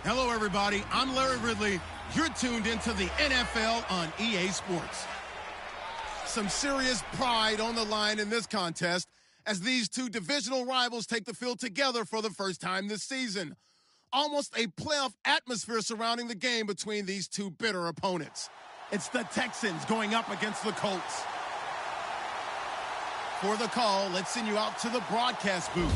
Hello, everybody. I'm Larry Ridley. You're tuned into the NFL on EA Sports. Some serious pride on the line in this contest as these two divisional rivals take the field together for the first time this season. Almost a playoff atmosphere surrounding the game between these two bitter opponents. It's the Texans going up against the Colts. For the call, let's send you out to the broadcast booth,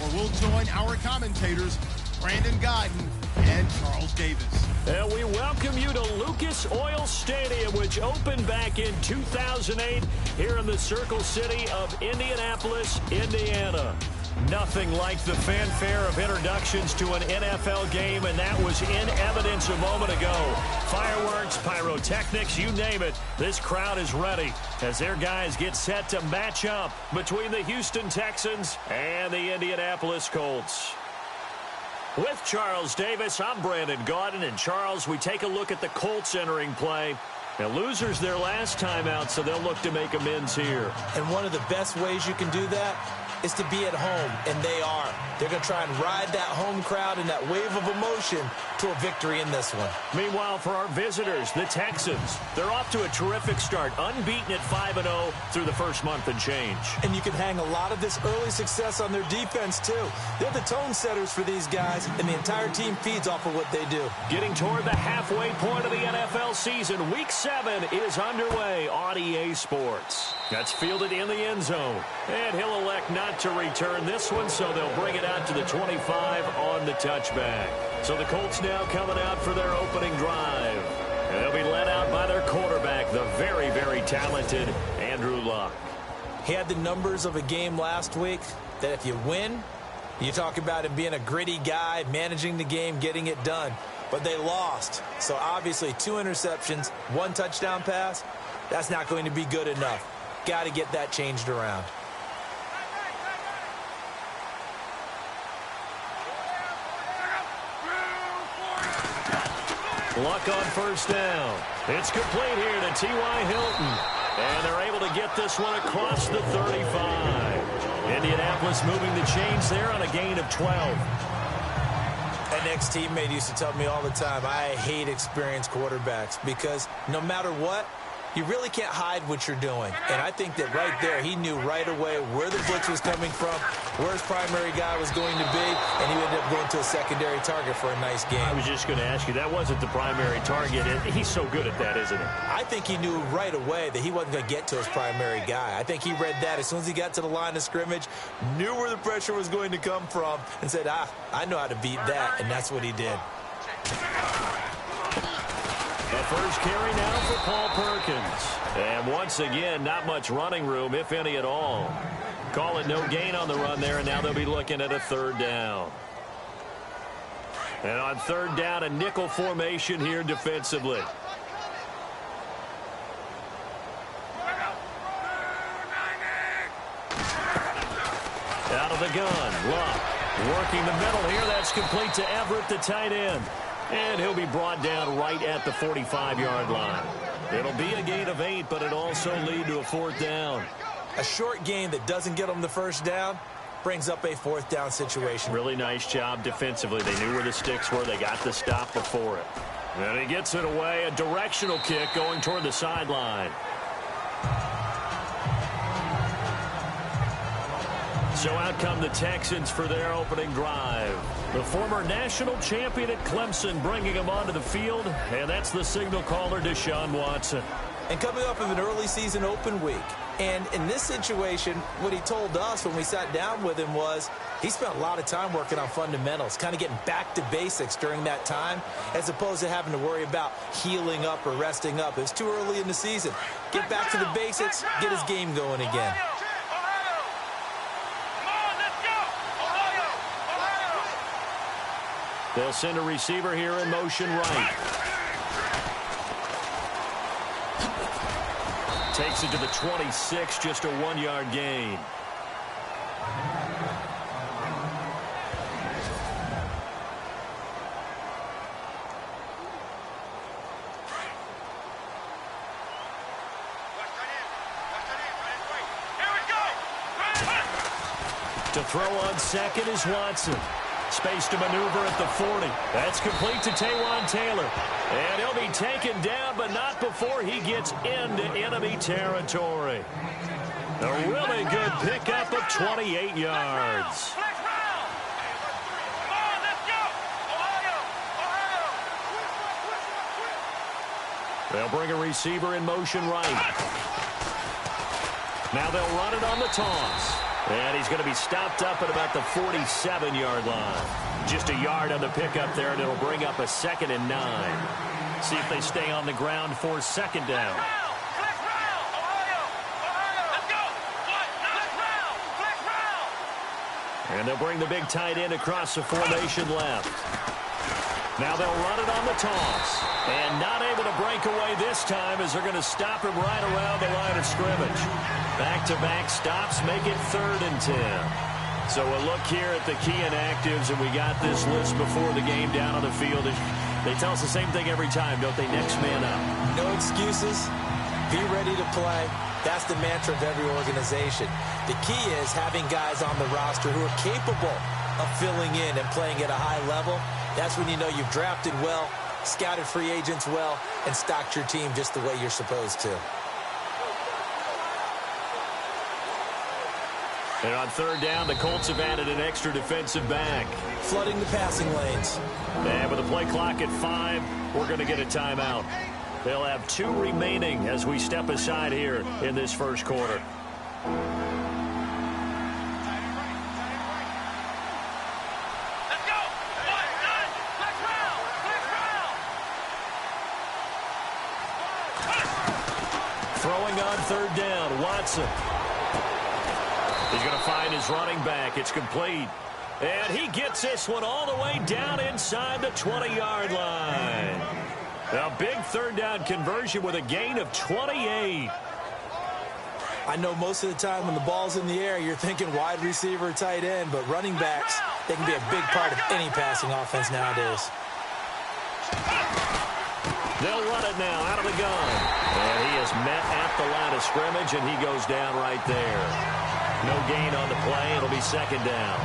where we'll join our commentators, Brandon Godden and Charles Davis. And we welcome you to Lucas Oil Stadium, which opened back in 2008 here in the Circle City of Indianapolis, Indiana. Nothing like the fanfare of introductions to an NFL game, and that was in evidence a moment ago. Fireworks, pyrotechnics, you name it. This crowd is ready as their guys get set to match up between the Houston Texans and the Indianapolis Colts. With Charles Davis, I'm Brandon Gaudin, and Charles, we take a look at the Colts entering play. Now, losers their last time out, so they'll look to make amends here. And one of the best ways you can do that is to be at home, and they are. They're going to try and ride that home crowd and that wave of emotion to a victory in this one. Meanwhile, for our visitors, the Texans, they're off to a terrific start, unbeaten at 5-0 through the first month and change. And you can hang a lot of this early success on their defense, too. They're the tone setters for these guys, and the entire team feeds off of what they do. Getting toward the halfway point of the NFL season, Week 7 is underway on EA Sports. That's fielded in the end zone, and he'll elect not to return this one, so they'll bring it out to the 25 on the touchback. So the Colts now coming out for their opening drive. And they'll be led out by their quarterback, the very, very talented Andrew Luck. He had the numbers of a game last week that if you win, you talk about him being a gritty guy, managing the game, getting it done. But they lost. So obviously 2 interceptions, 1 touchdown pass, that's not going to be good enough. Got to get that changed around. Luck on first down. It's complete here to T.Y. Hilton. And they're able to get this one across the 35. Indianapolis moving the chains there on a gain of 12. An ex-teammate used to tell me all the time, I hate experienced quarterbacks because no matter what, you really can't hide what you're doing. And I think that right there, he knew right away where the blitz was coming from, where his primary guy was going to be, and he ended up going to a secondary target for a nice game. I was just going to ask you, that wasn't the primary target. He's so good at that, isn't he? I think he knew right away that he wasn't going to get to his primary guy. I think he read that as soon as he got to the line of scrimmage, knew where the pressure was going to come from, and said, I know how to beat that, and that's what he did. The first carry now for Paul Perkins. And once again, not much running room, if any at all. Call it no gain on the run there, and now they'll be looking at a 3rd down. And on 3rd down, a nickel formation here defensively. Out of the gun, Luck working the middle here. That's complete to Everett, the tight end. And he'll be brought down right at the 45-yard line. It'll be a gain of 8, but it'll also lead to a 4th down. A short gain that doesn't get them the first down brings up a 4th down situation. Really nice job defensively. They knew where the sticks were. They got the stop before it. And he gets it away. A directional kick going toward the sideline. So out come the Texans for their opening drive. The former national champion at Clemson bringing him onto the field, and that's the signal caller, Deshaun Watson. And coming up of an early season open week. And in this situation, what he told us when we sat down with him was he spent a lot of time working on fundamentals, kind of getting back to basics during that time, as opposed to having to worry about healing up or resting up. It was too early in the season. Get back to the basics, get his game going again. They'll send a receiver here in motion right. Takes it to the 26, just a 1-yard gain. To throw on second is Watson. Space to maneuver at the 40. That's complete to Taywan Taylor. And he'll be taken down, but not before he gets into enemy territory. A really good pickup of 28 yards. They'll bring a receiver in motion right. Now they'll run it on the toss. And he's going to be stopped up at about the 47-yard line. Just a yard on the pickup there, and it'll bring up a 2nd and 9. See if they stay on the ground for 2nd down. And they'll bring the big tight end across the formation left. Now they'll run it on the toss. And not able to break away this time as they're going to stop him right around the line of scrimmage. Back-to-back stops make it 3rd and 10. So a look here at the key inactives, and we got this list before the game down on the field. They tell us the same thing every time, don't they? Next man up. No excuses. Be ready to play. That's the mantra of every organization. The key is having guys on the roster who are capable of filling in and playing at a high level. That's when you know you've drafted well, scouted free agents well, and stocked your team just the way you're supposed to. And on 3rd down, the Colts have added an extra defensive back. Flooding the passing lanes. And with the play clock at 5, we're going to get a timeout. They'll have 2 remaining as we step aside here in this first quarter. Throwing on 3rd down, Watson. He's going to find his running back. It's complete. And he gets this one all the way down inside the 20-yard line. A big 3rd down conversion with a gain of 28. I know most of the time when the ball's in the air, you're thinking wide receiver, tight end, but running backs, they can be a big part of any passing offense nowadays. They'll run it now out of the gun. And he is met at the line of scrimmage, and he goes down right there. No gain on the play. It'll be 2nd down.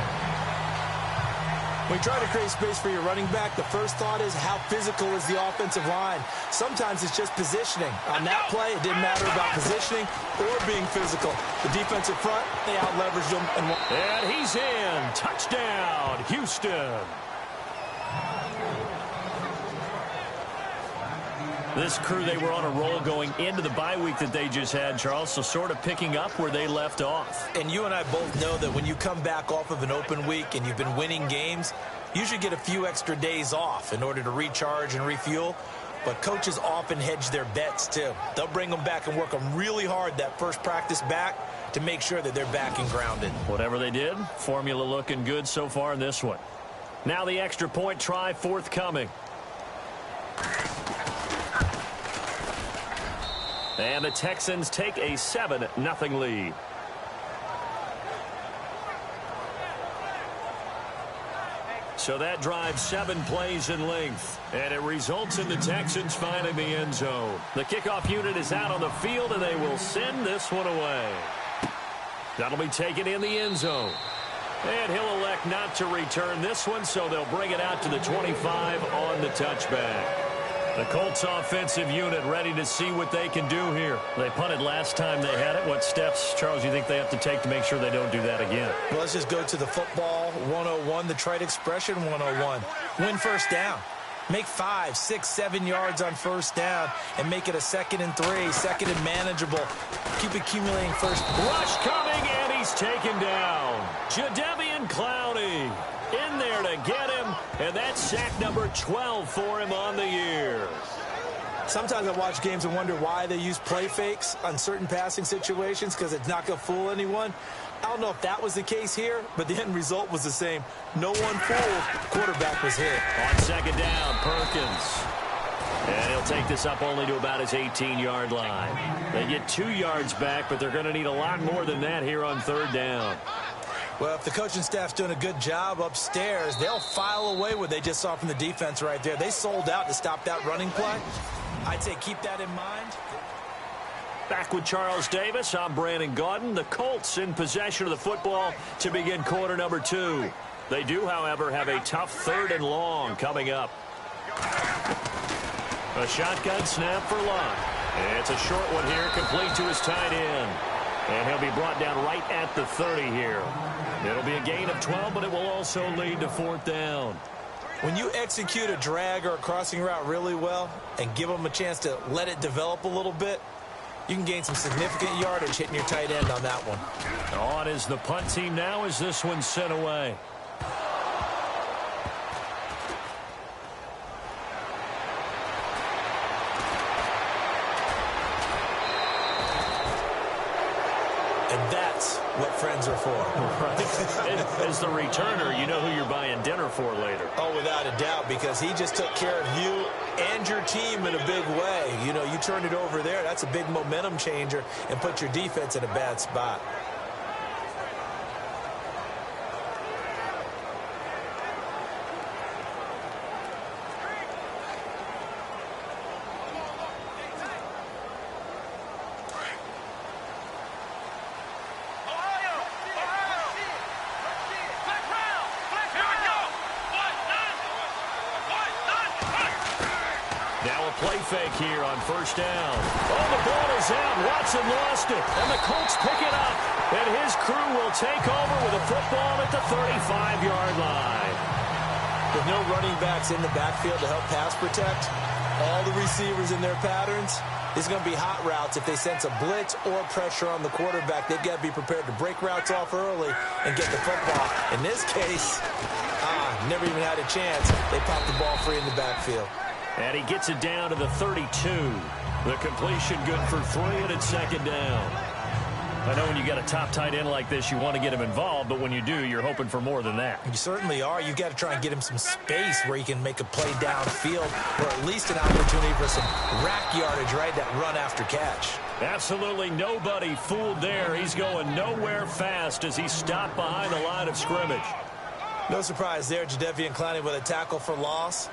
When you try to create space for your running back, the first thought is how physical is the offensive line. Sometimes it's just positioning. On that play, it didn't matter about positioning or being physical. The defensive front, they out-leveraged them. And he's in. Touchdown, Houston. This crew, they were on a roll going into the bye week that they just had, Charles, so sort of picking up where they left off. And you and I both know that when you come back off of an open week and you've been winning games, you should get a few extra days off in order to recharge and refuel. But coaches often hedge their bets, too. They'll bring them back and work them really hard that first practice back to make sure that they're back and grounded. Whatever they did, formula looking good so far in this one. Now the extra point try forthcoming. And the Texans take a 7-0 lead. So that drives 7 plays in length. And it results in the Texans finding the end zone. The kickoff unit is out on the field, and they will send this one away. That'll be taken in the end zone. And he'll elect not to return this one, so they'll bring it out to the 25 on the touchback. The Colts offensive unit ready to see what they can do here. They punted last time they had it. What steps, Charles, you think they have to take to make sure they don't do that again? Well, let's just go to the football 101, the trite expression 101. Win first down. Make 5, 6, 7 yards on first down and make it a 2nd and 3, 2nd and manageable. Keep accumulating first. Rush coming, and he's taken down. Jadeveon Clowney in there to get him, and that's sack number 12 for him on the year. Sometimes I watch games and wonder why they use play fakes on certain passing situations because it's not going to fool anyone. I don't know if that was the case here, but the end result was the same. No one fooled. Quarterback was hit. On 2nd down, Perkins. And he'll take this up only to about his 18-yard line. They get 2 yards back, but they're going to need a lot more than that here on 3rd down. Well, if the coaching staff's doing a good job upstairs, they'll file away what they just saw from the defense right there. They sold out to stop that running play. I'd say keep that in mind. Back with Charles Davis, I'm Brandon Gaudin. The Colts in possession of the football to begin quarter number 2. They do, however, have a tough 3rd and long coming up. A shotgun snap for Lott. It's a short one here, complete to his tight end. And he'll be brought down right at the 30 here. It'll be a gain of 12, but it will also lead to 4th down. When you execute a drag or a crossing route really well and give them a chance to let it develop a little bit, you can gain some significant yardage hitting your tight end on that one. On is the punt team now as this one's sent away. And that's what friends are for. Right. As the returner, you know who you're buying dinner for later. Oh, without a doubt, because he just took care of you and your team in a big way. You know, you turned it over there. That's a big momentum changer and put your defense in a bad spot. Play fake here on 1st down. Oh, the ball is out. Watson lost it. And the Colts pick it up. And his crew will take over with a football at the 35-yard line. With no running backs in the backfield to help pass protect, all the receivers in their patterns, it's going to be hot routes. If they sense a blitz or pressure on the quarterback, they've got to be prepared to break routes off early and get the football. In this case, never even had a chance. They popped the ball free in the backfield. And he gets it down to the 32. The completion good for 3, and it's 2nd down. I know when you got a top tight end like this, you want to get him involved, but when you do, you're hoping for more than that. You certainly are. You've got to try and get him some space where he can make a play downfield, or at least an opportunity for some rack yardage, right? That run after catch. Absolutely nobody fooled there. He's going nowhere fast as he stopped behind the line of scrimmage. No surprise there, Jadeveon Clowney with a tackle for loss.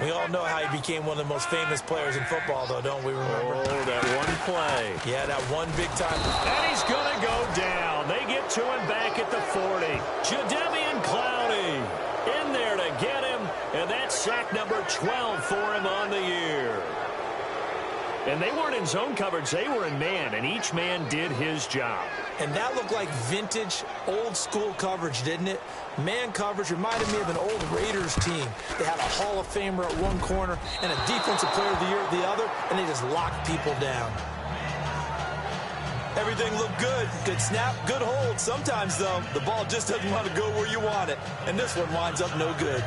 We all know how he became one of the most famous players in football, though, don't we remember? Oh, that one play. Yeah, that one big time. And he's going to go down. They get to him back at the 40. Jadeveon Clowney in there to get him, and that's sack number 12 for him on the year. And they weren't in zone coverage. They were in man, and each man did his job. And that looked like vintage, old-school coverage, didn't it? Man coverage reminded me of an old Raiders team. They had a Hall of Famer at one corner and a Defensive Player of the Year at the other, and they just locked people down. Everything looked good. Good snap, good hold. Sometimes, though, the ball just doesn't want to go where you want it. And this one winds up no good.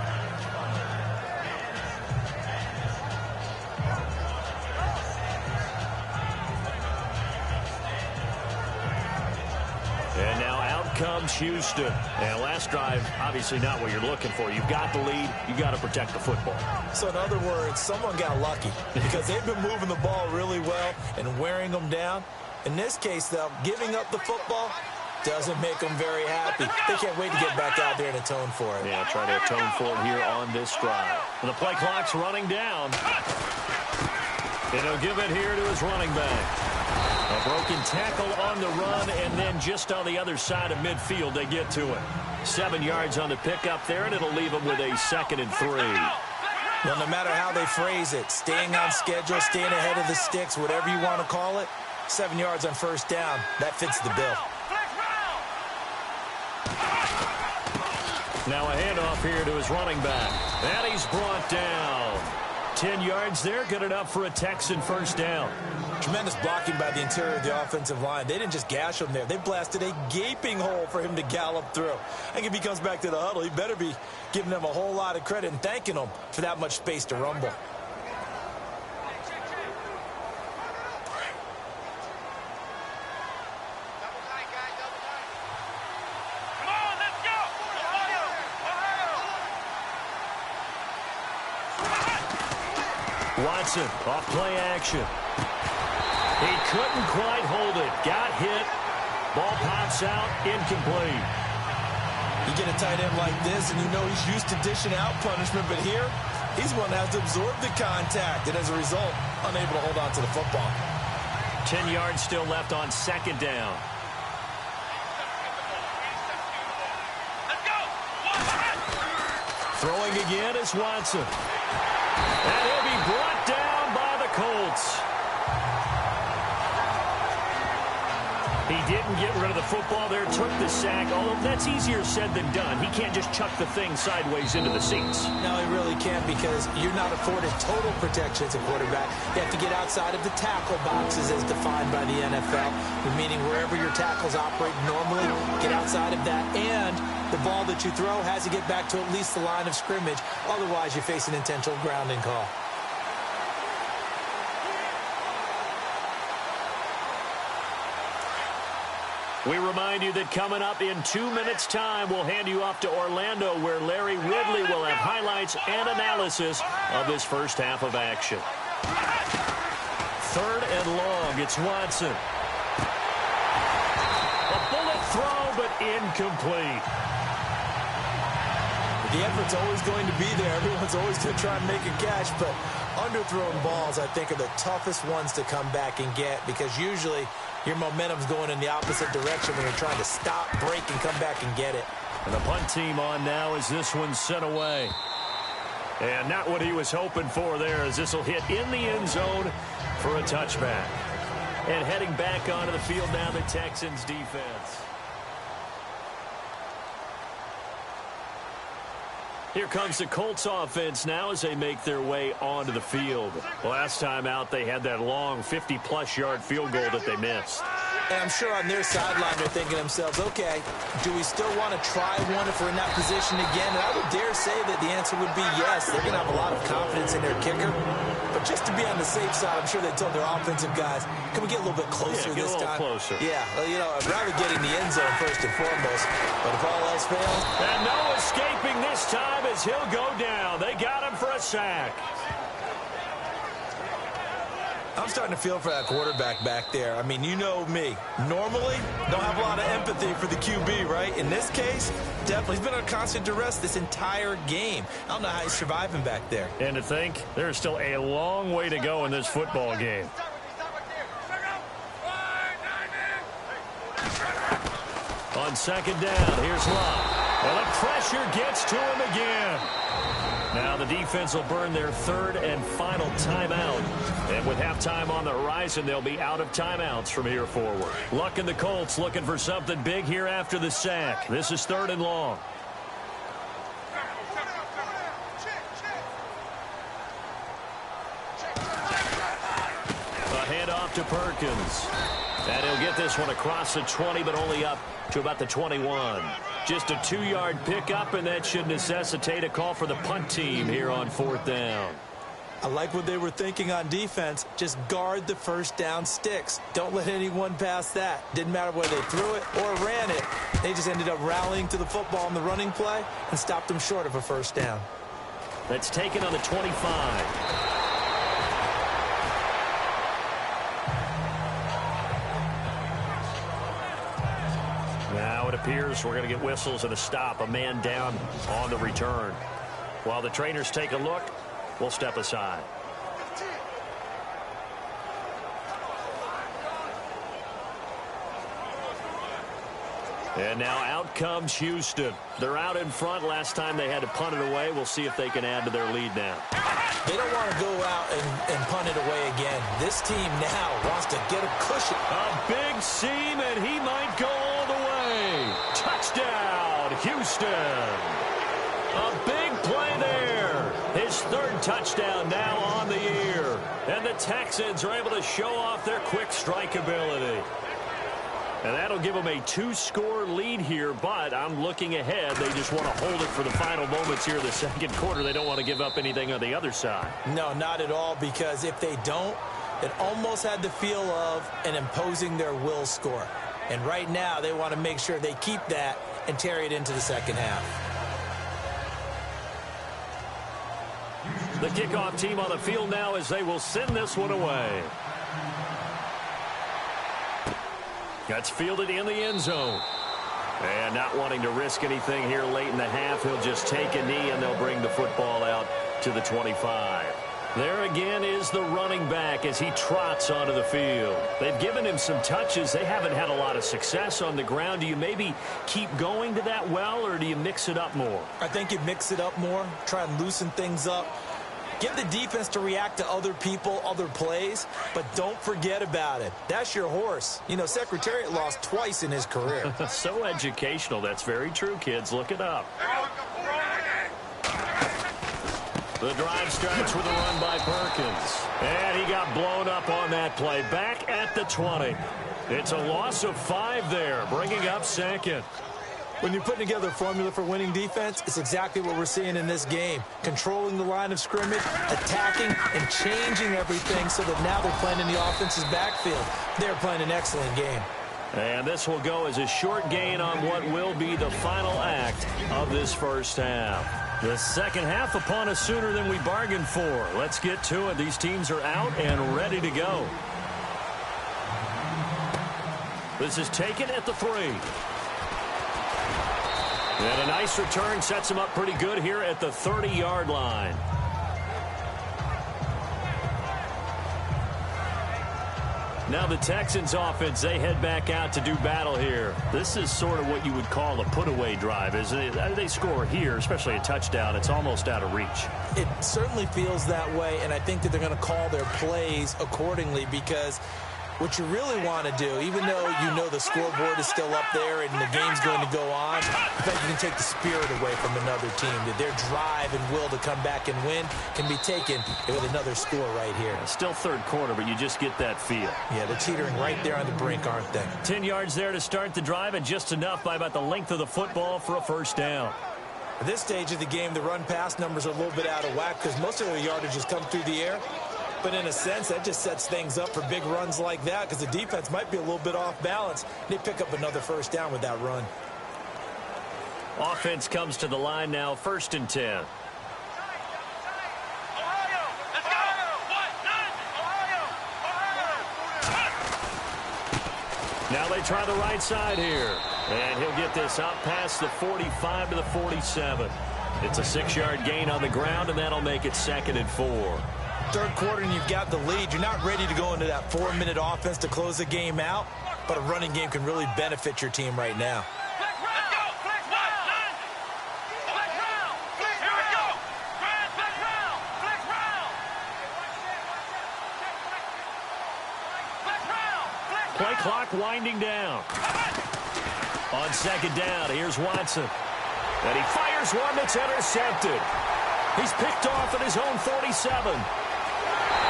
And now out comes Houston. And last drive, obviously not what you're looking for. You've got the lead. You've got to protect the football. So in other words, someone got lucky because they've been moving the ball really well and wearing them down. In this case, though, giving up the football doesn't make them very happy. They can't wait to get back out there and atone for it. Yeah, try to atone for it here on this drive. And the play clock's running down. And he'll give it here to his running back. A broken tackle on the run, and then just on the other side of midfield, they get to it. 7 yards on the pickup there, and it'll leave them with a 2nd and 3. Well, no matter how they phrase it, staying on schedule, staying ahead of the sticks, whatever you want to call it, 7 yards on 1st down, that fits the bill. Now a handoff here to his running back. And he's brought down. 10 yards there, good enough for a Texan 1st down. Tremendous blocking by the interior of the offensive line. They didn't just gash him there. They blasted a gaping hole for him to gallop through. I think if he comes back to the huddle, he better be giving them a whole lot of credit and thanking them for that much space to rumble. Watson, off play action. He couldn't quite hold it. Got hit. Ball pops out. Incomplete. You get a tight end like this, and you know he's used to dishing out punishment, but here, he's one that has to absorb the contact, and as a result, unable to hold on to the football. 10 yards still left on 2nd down. Throwing again is Watson. And he'll be brought down by the Colts. He didn't get rid of the football there, took the sack, although that's easier said than done. He can't just chuck the thing sideways into the seats. No, he really can't, because you're not afforded total protection as a quarterback. You have to get outside of the tackle boxes as defined by the NFL, meaning wherever your tackles operate normally, get outside of that, and the ball that you throw has to get back to at least the line of scrimmage. Otherwise, you face an intentional grounding call. We remind you that coming up in 2 minutes' time, we'll hand you off to Orlando, where Larry Ridley will have highlights and analysis of this first half of action. 3rd and long, it's Watson. A bullet throw, but incomplete. The effort's always going to be there. Everyone's always going to try and make a catch, but underthrown balls, I think, are the toughest ones to come back and get, because usually your momentum's going in the opposite direction when you're trying to stop, break, and come back and get it. And the punt team on now as this one's sent away. And not what he was hoping for there, as this will hit in the end zone for a touchback. And heading back onto the field now, the Texans defense. Here comes the Colts offense now as they make their way onto the field. Last time out, they had that long 50-plus yard field goal that they missed. And I'm sure on their sideline they're thinking to themselves, okay, do we still want to try one if we're in that position again? And I would dare say that the answer would be yes. They're going to have a lot of confidence in their kicker. But just to be on the safe side, I'm sure they told their offensive guys, can we get a little bit closer this time? Closer. Yeah, well, you know, I'd rather get in the end zone first and foremost. But if all else fails. And no escaping this time as he'll go down. They got him for a sack. I'm starting to feel for that quarterback back there. I mean, you know me. Normally, don't have a lot of empathy for the QB, right? In this case, definitely. He's been on constant duress this entire game. I don't know how he's surviving back there. And to think, there's still a long way to go in this football game. On 2nd down, here's Love. And the pressure gets to him again. Now the defense will burn their 3rd and final timeout. And with halftime on the horizon, they'll be out of timeouts from here forward. Luck and the Colts looking for something big here after the sack. This is 3rd and long. A handoff to Perkins. And he'll get this one across the 20, but only up to about the 21. Just a 2-yard pickup, and that should necessitate a call for the punt team here on 4th down. I like what they were thinking on defense. Just guard the first down sticks. Don't let anyone pass that. Didn't matter whether they threw it or ran it. They just ended up rallying to the football on the running play and stopped them short of a first down. That's taken on the 25. Now it appears we're going to get whistles and a stop. A man down on the return. While the trainers take a look, we'll step aside. And now out comes Houston. They're out in front. Last time they had to punt it away. We'll see if they can add to their lead now. They don't want to go out and punt it away again. This team now wants to get a cushion. A big seam, and he might go all the way. Touchdown, Houston. A big play there. His 3rd touchdown now on the year. And the Texans are able to show off their quick strike ability. And that'll give them a 2-score lead here, but I'm looking ahead. They just want to hold it for the final moments here in the 2nd quarter. They don't want to give up anything on the other side. No, not at all, because if they don't, it almost had the feel of an imposing their will score. And right now, they want to make sure they keep that and carry it into the 2nd half. The kickoff team on the field now as they will send this one away. That's fielded in the end zone. And not wanting to risk anything here late in the half, he'll just take a knee, and they'll bring the football out to the 25. There again is the running back as he trots onto the field. They've given him some touches. They haven't had a lot of success on the ground. Do you maybe keep going to that well, or do you mix it up more? I think you mix it up more, try and loosen things up. Give the defense to react to other people, other plays, but don't forget about it. That's your horse. You know, Secretariat lost twice in his career. So educational. That's very true, kids. Look it up. The drive starts with a run by Perkins. And he got blown up on that play. Back at the 20. It's a loss of 5 there, bringing up second. When you're putting together a formula for winning defense, it's exactly what we're seeing in this game. Controlling the line of scrimmage, attacking, and changing everything so that now they're playing in the offense's backfield. They're playing an excellent game. And this will go as a short gain on what will be the final act of this first half. The second half upon us sooner than we bargained for. Let's get to it. These teams are out and ready to go. This is taken at the 3. And a nice return sets him up pretty good here at the 30-yard line. Now the Texans offense, they head back out to do battle here. This is sort of what you would call a put-away drive, isn't it? They score here, especially a touchdown. It's almost out of reach. It certainly feels that way, and I think that they're going to call their plays accordingly because what you really want to do, even though you know the scoreboard is still up there and the game's going to go on, I bet you can take the spirit away from another team. That their drive and will to come back and win can be taken with another score right here. Still third quarter, but you just get that feel. Yeah, they're teetering right there on the brink, aren't they? 10 yards there to start the drive, and just enough by about the length of the football for a first down. At this stage of the game, the run-pass numbers are a little bit out of whack because most of their yardage has come through the air. But in a sense, that just sets things up for big runs like that because the defense might be a little bit off balance. They pick up another first down with that run. Offense comes to the line now, 1st and 10. Now they try the right side here. And he'll get this out past the 45 to the 47. It's a 6-yard gain on the ground, and that'll make it 2nd and 4. Third quarter and you've got the lead. You're not ready to go into that 4-minute offense to close the game out, but a running game can really benefit your team right now. Play clock winding down. On 2nd down, here's Watson. And he fires one that's intercepted. He's picked off at his own 47.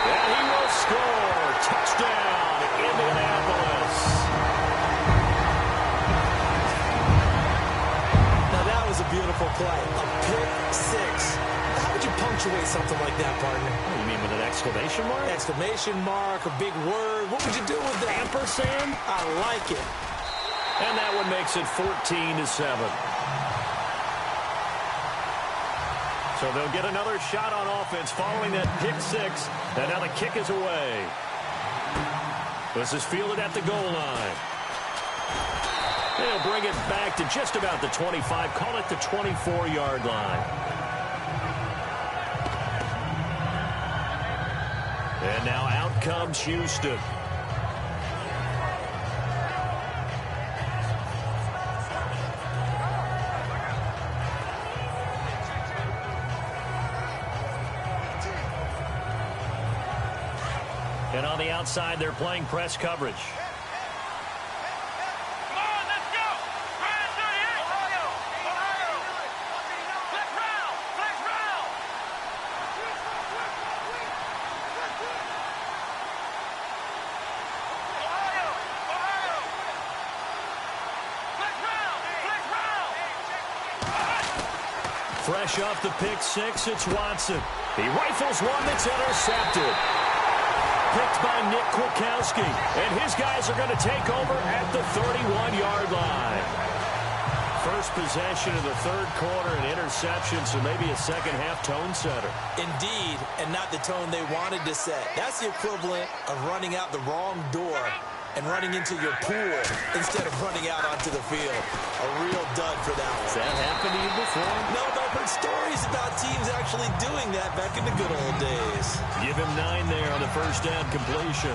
And he will score. Touchdown, Indianapolis. Now that was a beautiful play. A pick 6. How would you punctuate something like that, partner? Oh, you mean with an exclamation mark? Exclamation mark, a big word. What would you do with that? Ampersand? I like it. And that one makes it 14 to 7. So they'll get another shot on offense following that pick 6. And now the kick is away. This is fielded at the goal line. They'll bring it back to just about the 25. Call it the 24-yard line. And now out comes Houston. And on the outside, they're playing press coverage. Come on, let's go. Ryan 38. Ohio. Flex round. Flex round. Ohio. Flex round. Flex round. Fresh off the pick 6, it's Watson. He rifles one that's intercepted. Picked by Nick Kwiatkowski. And his guys are going to take over at the 31-yard line. First possession of the third quarter, an interception, so maybe a second-half tone setter. Indeed, and not the tone they wanted to set. That's the equivalent of running out the wrong door and running into your pool instead of running out onto the field. A real dud for that one. Has that happened to you before? No, but I've heard stories about teams actually doing that back in the good old days. Give him 9 there on the first down completion.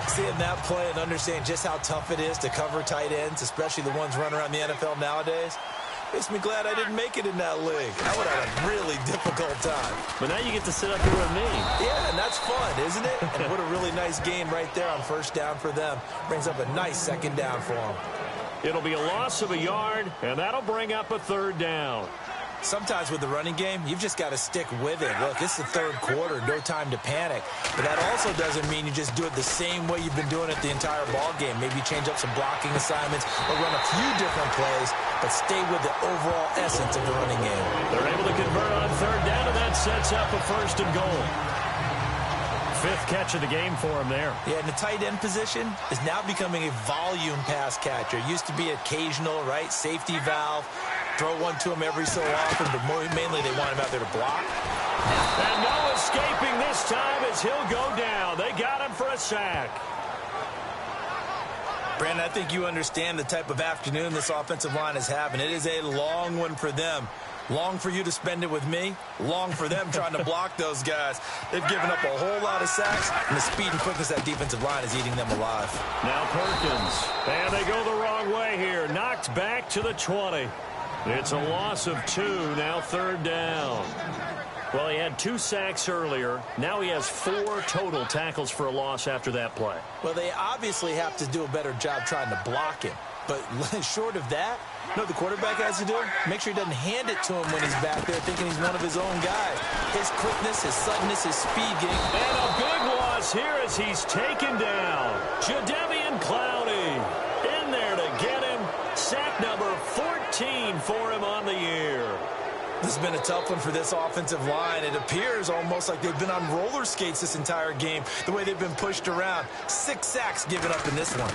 Seeing that play and understand just how tough it is to cover tight ends, especially the ones running around the NFL nowadays, makes me glad I didn't make it in that league. I would have a really difficult time. But now you get to sit up here with me. Yeah, and that's fun, isn't it? And what a really nice game right there on first down for them. Brings up a nice second down for them. It'll be a loss of a yard, and that'll bring up a third down. Sometimes with the running game, you've just got to stick with it. Look, it's the third quarter, no time to panic. But that also doesn't mean you just do it the same way you've been doing it the entire ball game. Maybe change up some blocking assignments or run a few different plays, but stay with the overall essence of the running game. They're able to convert on third down, and that sets up a first and goal. 5th catch of the game for him there. Yeah, and the tight end position is now becoming a volume pass catcher. It used to be occasional, right? Safety valve. Throw one to him every so often, but mainly they want him out there to block. And no escaping this time as he'll go down. They got him for a sack. Brandon, I think you understand the type of afternoon this offensive line is having. It is a long one for them. Long for you to spend it with me. Long for them trying to block those guys. They've given up a whole lot of sacks, and the speed and quickness of that defensive line is eating them alive. Now Perkins. And they go the wrong way here. Knocked back to the 20. It's a loss of 2, now third down. Well, he had 2 sacks earlier. Now he has 4 total tackles for a loss after that play. Well, they obviously have to do a better job trying to block him. But short of that, you know what the quarterback has to do? Make sure he doesn't hand it to him when he's back there thinking he's one of his own guys. His quickness, his suddenness, his speed game. And a big loss here as he's taken down. Jadeveon Clowney in there to get him. Sack number 14 for him on the year. This has been a tough one for this offensive line. It appears almost like they've been on roller skates this entire game, the way they've been pushed around. 6 sacks given up in this one.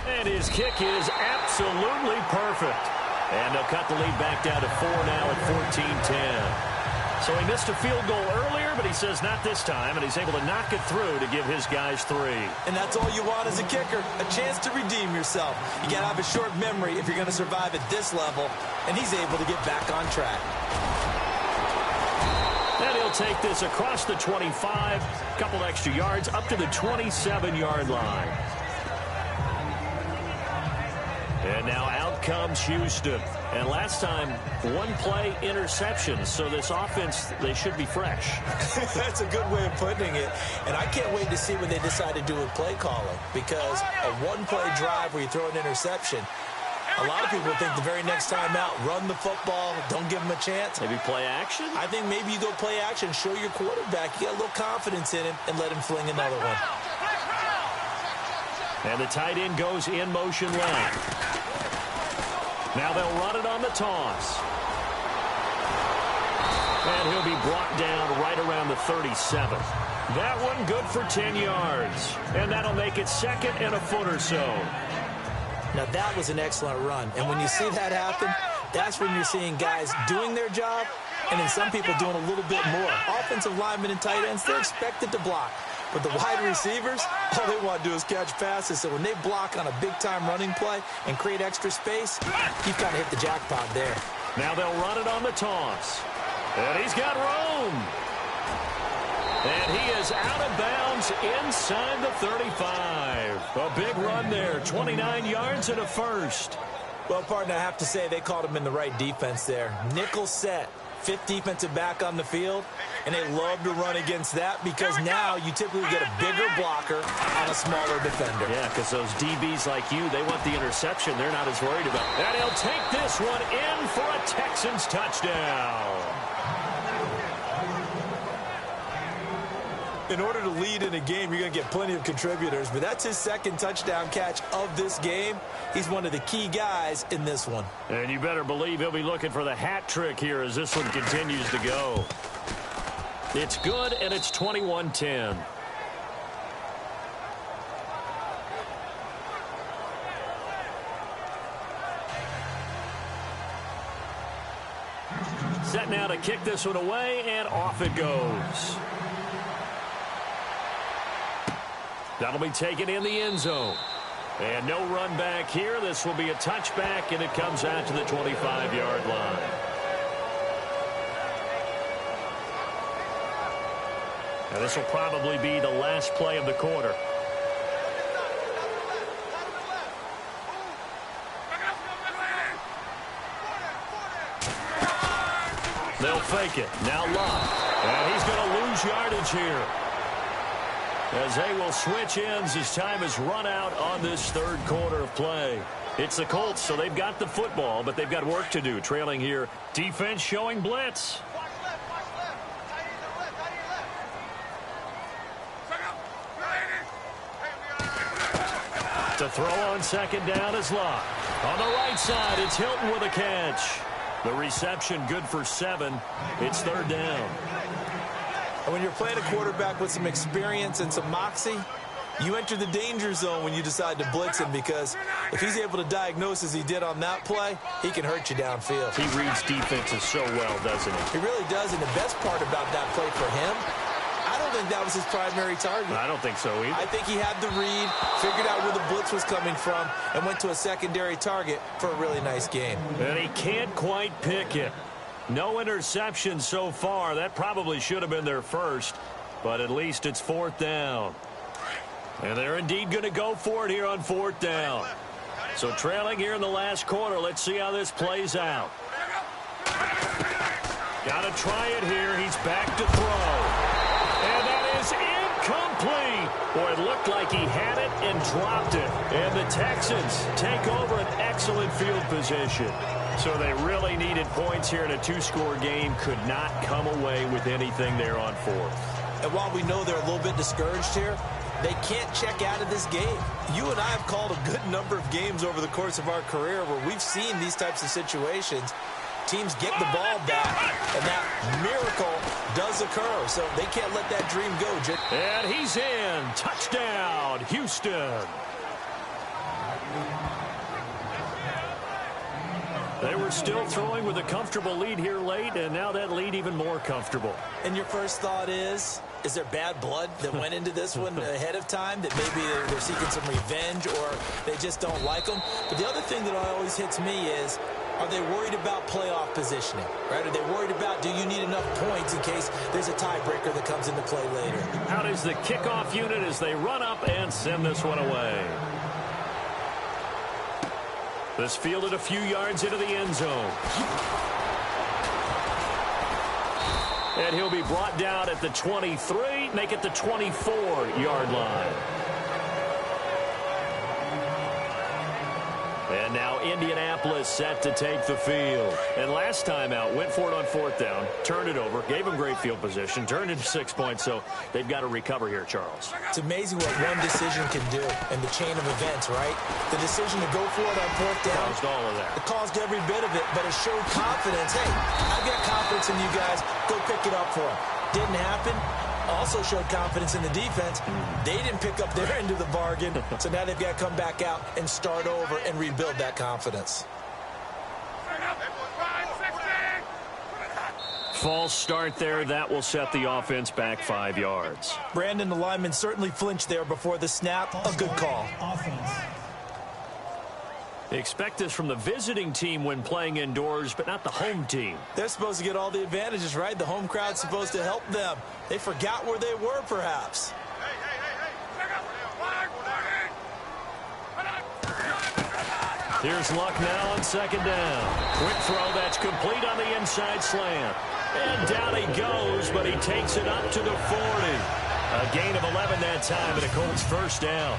And his kick is absolutely perfect. And they'll cut the lead back down to 4 now at 14-10. So he missed a field goal earlier, but he says not this time, and he's able to knock it through to give his guys 3. And that's all you want as a kicker, a chance to redeem yourself. You got to have a short memory if you're going to survive at this level, and he's able to get back on track. And he'll take this across the 25, a couple extra yards, up to the 27-yard line. And now out comes Houston. And last time, 1 play interception. So this offense, they should be fresh. That's a good way of putting it. And I can't wait to see what they decide to do with play calling. Because a 1-play drive where you throw an interception, a lot of people think the very next time out, run the football, don't give them a chance. Maybe play action? I think maybe you go play action, show your quarterback you got a little confidence in him, and let him fling another one. And the tight end goes in motion left. Now they'll run it on the toss. And he'll be brought down right around the 37. That one good for 10 yards. And that'll make it 2nd and a foot or so. Now that was an excellent run. And when you see that happen, that's when you're seeing guys doing their job and then some people doing a little bit more. Offensive linemen and tight ends, they're expected to block. But the wide receivers, all they want to do is catch passes. So when they block on a big-time running play and create extra space, you've kind of hit the jackpot there. Now they'll run it on the toss. And he's got room. And he is out of bounds inside the 35. A big run there, 29 yards and a first. Well, partner, I have to say they called him in the right defense there. Nickel set. 5th defensive back on the field, and they love to run against that because now you typically get a bigger blocker on a smaller defender. Yeah, because those DBs like you, they want the interception. They're not as worried about it. And he'll take this one in for a Texans touchdown. In order to lead in a game, you're going to get plenty of contributors, but that's his 2nd touchdown catch of this game. He's one of the key guys in this one. And you better believe he'll be looking for the hat trick here as this one continues to go. It's good, and it's 21-10. Set now to kick this one away, and off it goes. That'll be taken in the end zone. And no run back here. This will be a touchback, and it comes out to the 25-yard line. Now, this will probably be the last play of the quarter. They'll fake it. Now Love. And he's going to lose yardage here, as they will switch ends as time is run out on this third quarter of play. It's the Colts, so they've got the football, but they've got work to do. Trailing here. Defense showing blitz. To throw on second down is Locke. On the right side, it's Hilton with a catch. The reception good for 7. It's third down. And when you're playing a quarterback with some experience and some moxie, you enter the danger zone when you decide to blitz him, because if he's able to diagnose as he did on that play, he can hurt you downfield. He reads defenses so well, doesn't he? He really does, and the best part about that play for him, I don't think that was his primary target. I don't think so either. I think he had the read, figured out where the blitz was coming from, and went to a secondary target for a really nice game. And he can't quite pick it. No interception so far. That probably should have been their first, but at least it's fourth down. And they're indeed going to go for it here on fourth down. So trailing here in the last quarter. Let's see how this plays out. Got to try it here. He's back to throw. And that is incomplete. Boy, it looked like he had it and dropped it. And the Texans take over an excellent field position. So they really needed points here in a 2-score game. Could not come away with anything there on fourth. And while we know they're a little bit discouraged here, they can't check out of this game. You and I have called a good number of games over the course of our career where we've seen these types of situations. Teams get the ball back, and that miracle does occur. So they can't let that dream go, Jim. And he's in. Touchdown, Houston. They were still throwing with a comfortable lead here late, and now that lead even more comfortable. And your first thought is there bad blood that went into this one ahead of time, that maybe they're seeking some revenge or they just don't like them? But the other thing that always hits me is, are they worried about playoff positioning? Right? Are they worried about, do you need enough points in case there's a tiebreaker that comes into play later? Out is the kickoff unit as they run up and send this one away. This fielded a few yards into the end zone. And he'll be brought down at the 23, make it the 24-yard line. And now Indianapolis set to take the field. And last time out, went for it on fourth down, turned it over, gave them great field position, turned it to 6 points, so they've got to recover here, Charles. It's amazing what one decision can do in the chain of events, right? The decision to go for it on fourth down. Caused all of that. It caused every bit of it, but it showed confidence. Hey, I've got confidence in you guys. Go pick it up for them. Didn't happen. Also showed confidence in the defense. They didn't pick up their end of the bargain, so now they've got to come back out and start over and rebuild that confidence. False start there. That will set the offense back 5 yards. Brandon, the lineman certainly flinched there before the snap. A good call. Expect this from the visiting team when playing indoors, but not the home team. They're supposed to get all the advantages, right? The home crowd's supposed to help them. They forgot where they were, perhaps. Here's Luck now on second down. Quick throw that's complete on the inside slant. And down he goes, but he takes it up to the 40. A gain of 11 that time, and a Colts first down.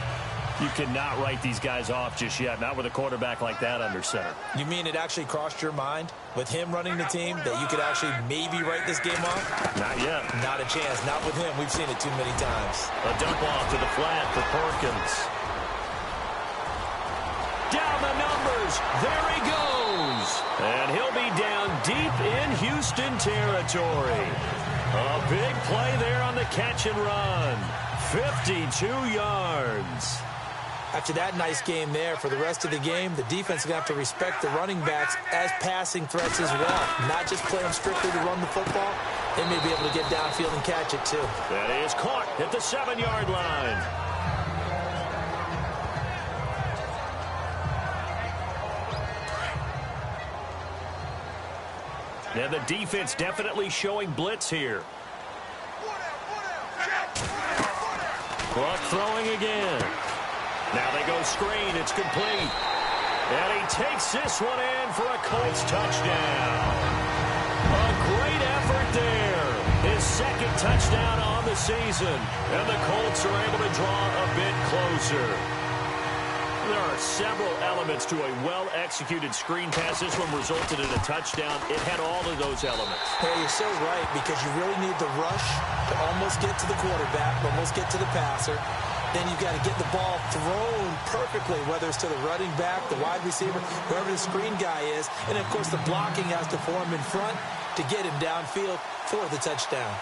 You cannot write these guys off just yet, not with a quarterback like that under center. You mean it actually crossed your mind with him running the team that you could actually maybe write this game off? Not yet. Not a chance. Not with him. We've seen it too many times. A dump off to the flat for Perkins. Down the numbers. There he goes. And he'll be down deep in Houston territory. A big play there on the catch and run. 52 yards. After that nice game there, for the rest of the game, the defense is going to have to respect the running backs as passing threats as well. Not just play them strictly to run the football. They may be able to get downfield and catch it, too. That is caught at the 7-yard line. Now the defense definitely showing blitz here. Clock throwing again. Now they go screen. It's complete. And he takes this one in for a Colts touchdown. A great effort there. His second touchdown on the season. And the Colts are able to draw a bit closer. There are several elements to a well-executed screen pass. This one resulted in a touchdown. It had all of those elements. Hey, you're so right, because you really need the rush to almost get to the quarterback, almost get to the passer. Then you've got to get the ball thrown perfectly, whether it's to the running back, the wide receiver, whoever the screen guy is. And, of course, the blocking has to form in front to get him downfield for the touchdown.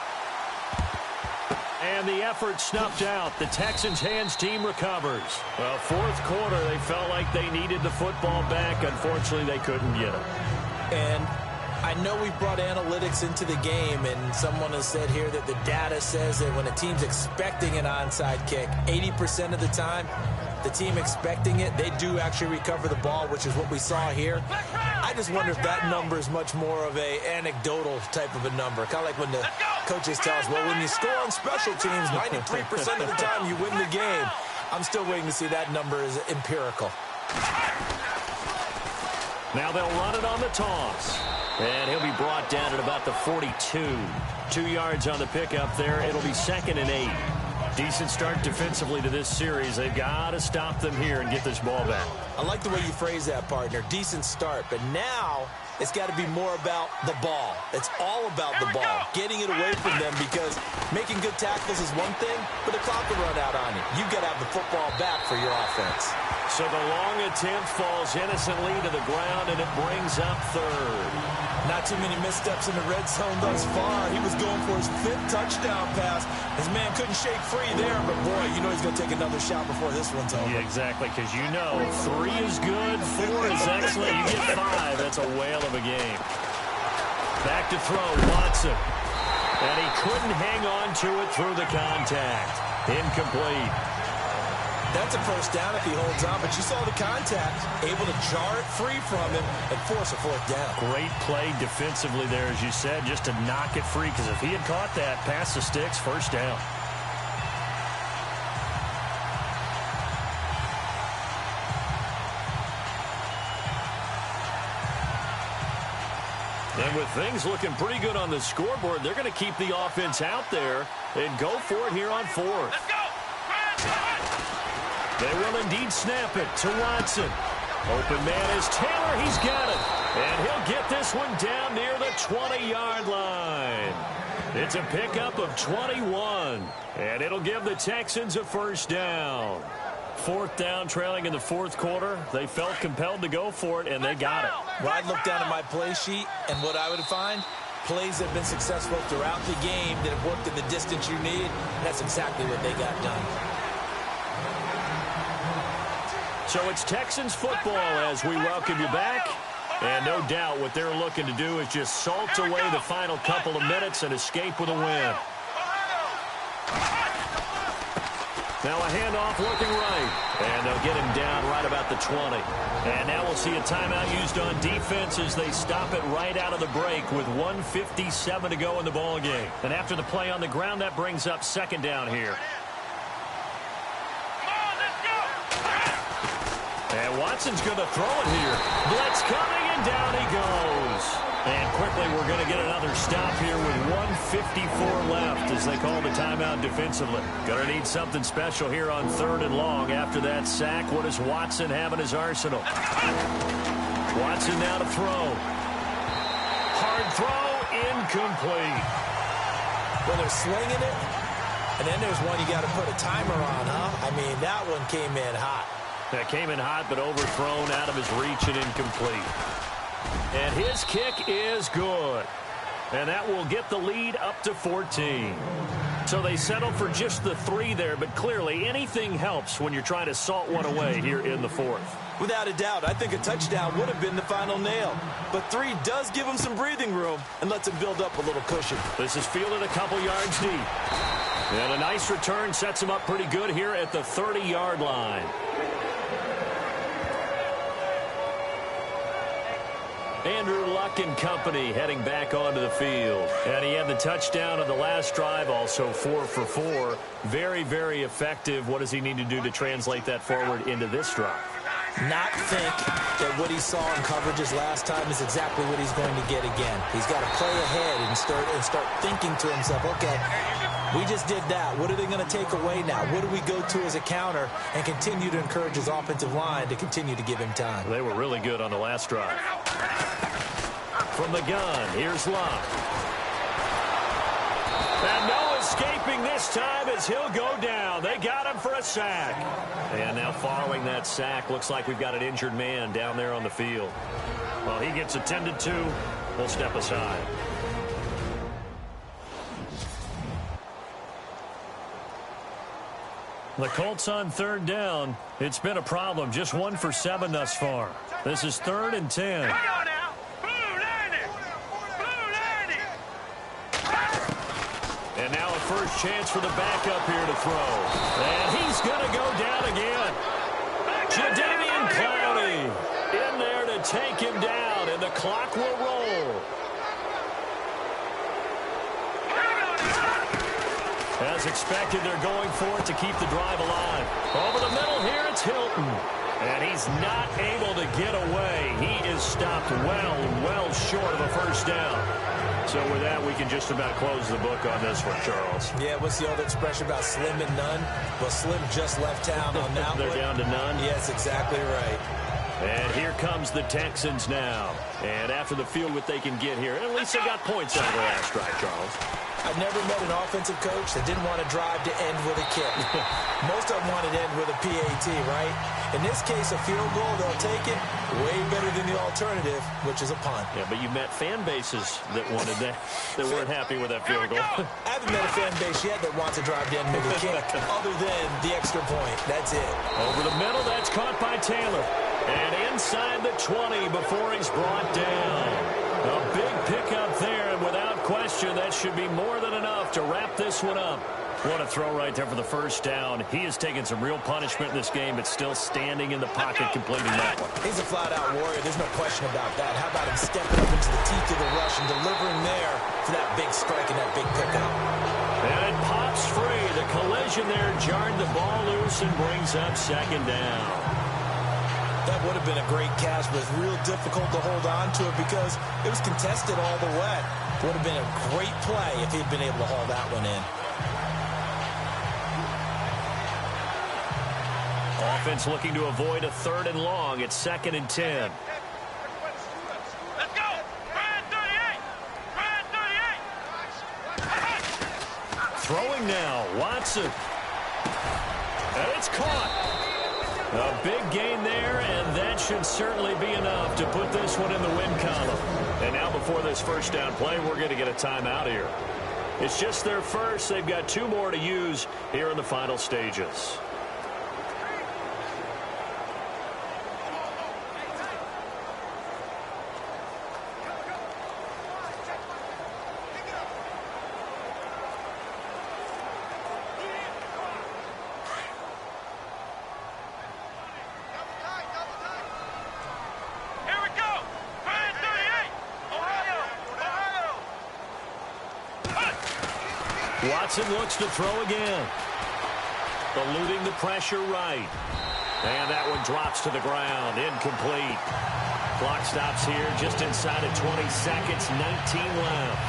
And the effort snuffed out. The Texans' hands team recovers. Well, fourth quarter, they felt like they needed the football back. Unfortunately, they couldn't get it. And I know we brought analytics into the game, and someone has said here that the data says that when a team's expecting an onside kick, 80% of the time, the team expecting it, they do actually recover the ball, which is what we saw here. I just wonder if that number is much more of a anecdotal type of a number. Kind of like when the coaches tell us, well, when you score on special teams, 93% of the time you win the game. I'm still waiting to see that number is empirical. Now they'll run it on the toss. And he'll be brought down at about the 42. 2 yards on the pickup there. It'll be 2nd and 8. Decent start defensively to this series. They've got to stop them here and get this ball back. I like the way you phrase that, partner. Decent start. But now it's got to be more about the ball. It's all about the ball. Getting it away from them, because making good tackles is one thing, but the clock will run out on you. You've got to have the football back for your offense. So the long attempt falls innocently to the ground, and it brings up 3rd. Not too many missteps in the red zone thus far. He was going for his 5th touchdown pass. His man couldn't shake free there, but boy, you know he's going to take another shot before this one's over. Yeah, exactly, because you know 3 is good, 4 is excellent. You get 5, that's a whale of a game. Back to throw, Watson. And he couldn't hang on to it through the contact. Incomplete. That's a first down if he holds on, but you saw the contact, able to jar it free from him and force a 4th down. Great play defensively there, as you said, just to knock it free, because if he had caught that, past the sticks, first down. And with things looking pretty good on the scoreboard, they're going to keep the offense out there and go for it here on 4th. Let's go. They will indeed snap it to Watson. Open man is Taylor. He's got it. And he'll get this one down near the 20-yard line. It's a pickup of 21. And it'll give the Texans a first down. 4th down, trailing in the 4th quarter. They felt compelled to go for it, and they got it. Well, I'd look down at my play sheet, and what I would find, plays that have been successful throughout the game that have worked in the distance you need. That's exactly what they got done. So it's Texans football as we welcome you back. And no doubt what they're looking to do is just salt away the final couple of minutes and escape with a win. Now a handoff looking right. And they'll get him down right about the 20. And now we'll see a timeout used on defense as they stop it right out of the break with 1:57 to go in the ball game. And after the play on the ground, that brings up 2nd down here. And Watson's going to throw it here. Blitz coming, and down he goes. And quickly, we're going to get another stop here with 1:54 left as they call the timeout defensively. Going to need something special here on 3rd and long. After that sack, what does Watson have in his arsenal? Watson now to throw. Hard throw, incomplete. Well, they're swinging it, and then there's one you got to put a timer on, huh? I mean, that one came in hot. That came in hot, but overthrown out of his reach and incomplete. And his kick is good. And that will get the lead up to 14. So they settle for just the 3 there, but clearly anything helps when you're trying to salt one away here in the 4th. Without a doubt, I think a touchdown would have been the final nail. But 3 does give him some breathing room and lets him build up a little cushion. This is fielded a couple yards deep. And a nice return sets him up pretty good here at the 30-yard line. Andrew Luck Luck and company heading back onto the field. And he had the touchdown on the last drive, also 4 for 4. Very, very effective. What does he need to do to translate that forward into this drive? Not think that what he saw in coverages last time is exactly what he's going to get again. He's got to play ahead and start thinking to himself, okay, we just did that. What are they going to take away now? What do we go to as a counter? And continue to encourage his offensive line to continue to give him time. They were really good on the last drive. From the gun, here's Luck. And no escaping this time as he'll go down. They got him for a sack. And now following that sack, looks like we've got an injured man down there on the field. Well, he gets attended to. We'll step aside. The Colts on third down. It's been a problem. Just 1 for 7 thus far. This is 3rd and 10. Hang on now. Blue landing. Blue landing. And now a first chance for the backup here to throw. And he's going to go down again. Jadeveon Clowney in there to take him down, and the clock will roll. As expected, they're going for it to keep the drive alive. Over the middle here, it's Hilton. And he's not able to get away. He is stopped well short of a first down. So with that, we can just about close the book on this one, Charles. Yeah, what's the old expression about slim and none? Well, Slim just left town on that They're one. down to none? Yes, exactly right. And here comes the Texans now. And after the field what they can get here, at least they got points out of the last drive, Charles. I've never met an offensive coach that didn't want to drive to end with a kick. Most of them want to end with a PAT, right? In this case, a field goal, they'll take it way better than the alternative, which is a punt. Yeah, but you met fan bases that wanted that, that weren't happy with that field goal. I haven't met a fan base yet that wants to drive to end with a kick other than the extra point. That's it. Over the middle, that's caught by Taylor. And inside the 20 before he's brought down. A big pickup there, and without question, that should be more than enough to wrap this one up. What a throw right there for the first down. He has taken some real punishment in this game, but still standing in the pocket completing that one. He's a flat-out warrior. There's no question about that. How about him stepping up into the teeth of the rush and delivering there for that big strike and that big pickup? And it pops free. The collision there jarred the ball loose and brings up second down. That would have been a great catch, but it's real difficult to hold on to it because it was contested all the way. Would have been a great play if he'd been able to haul that one in. Offense looking to avoid a 3rd and long. It's 2nd and 10. Let's go. Brand 38. Brand 38. Throwing now, Watson. And it's caught. A big gain there, and that should certainly be enough to put this one in the win column. And now before this first down play, we're going to get a timeout here. It's just their first. They've got 2 more to use here in the final stages. Watson looks to throw again. Eluding the pressure right. And that one drops to the ground. Incomplete. Clock stops here just inside of 20 seconds. 19 left.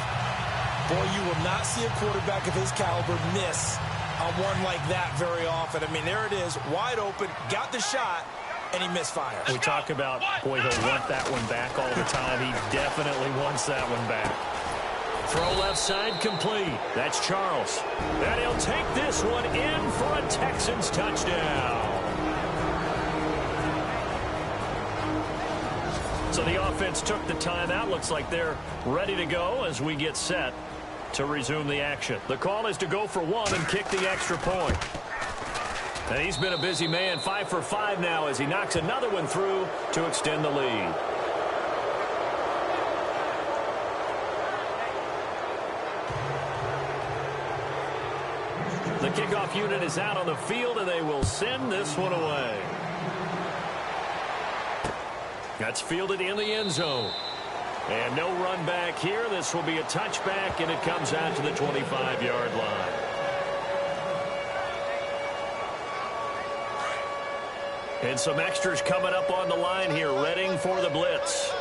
Boy, you will not see a quarterback of his caliber miss on one like that very often. I mean, there it is. Wide open. Got the shot. And he misfires. We talk about, boy, he'll want that one back all the time. He definitely wants that one back. Throw left side complete. That's Charles. And he'll take this one in for a Texans touchdown. So the offense took the timeout. Looks like they're ready to go as we get set to resume the action. The call is to go for 1 and kick the extra point. And he's been a busy man. 5 for 5 now as he knocks another one through to extend the lead. The kickoff unit is out on the field, and they will send this one away. That's fielded in the end zone. And no run back here. This will be a touchback, and it comes out to the 25-yard line. And some extras coming up on the line here, readying for the blitz.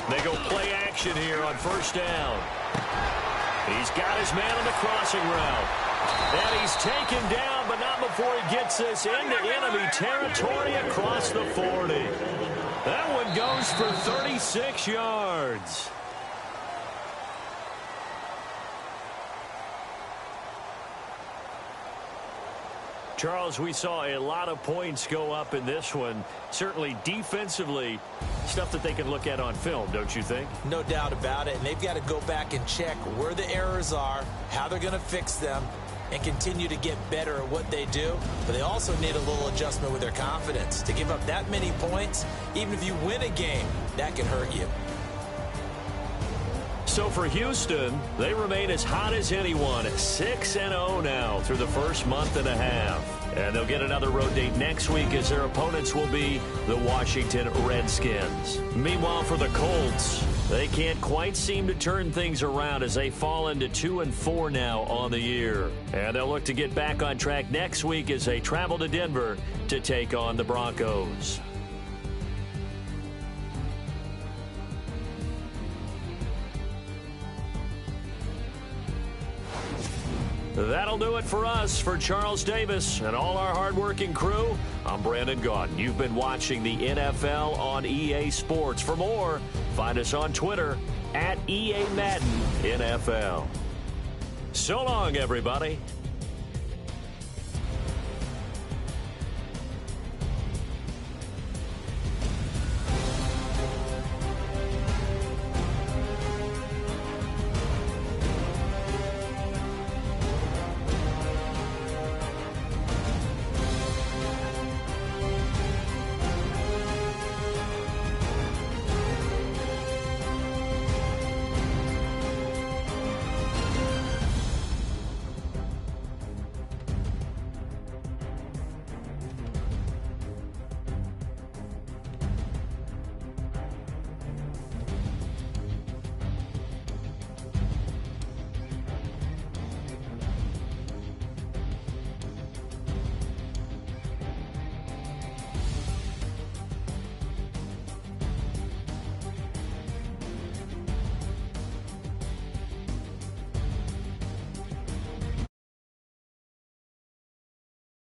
They go play action here on first down. He's got his man on the crossing route. And he's taken down, but not before he gets this into enemy territory across the 40. That one goes for 36 yards. Charles, we saw a lot of points go up in this one. Certainly defensively, stuff that they can look at on film, don't you think? No doubt about it. And they've got to go back and check where the errors are, how they're going to fix them, and continue to get better at what they do. But they also need a little adjustment with their confidence. To give up that many points, even if you win a game, that can hurt you. So for Houston, they remain as hot as anyone, 6-0 now through the first month and a half. And they'll get another road date next week as their opponents will be the Washington Redskins. Meanwhile, for the Colts, they can't quite seem to turn things around as they fall into 2-4 now on the year. And they'll look to get back on track next week as they travel to Denver to take on the Broncos. That'll do it for us. For Charles Davis and all our hardworking crew, I'm Brandon Gaudin. You've been watching the NFL on EA Sports. For more, find us on Twitter @EA Madden NFL. So long, everybody.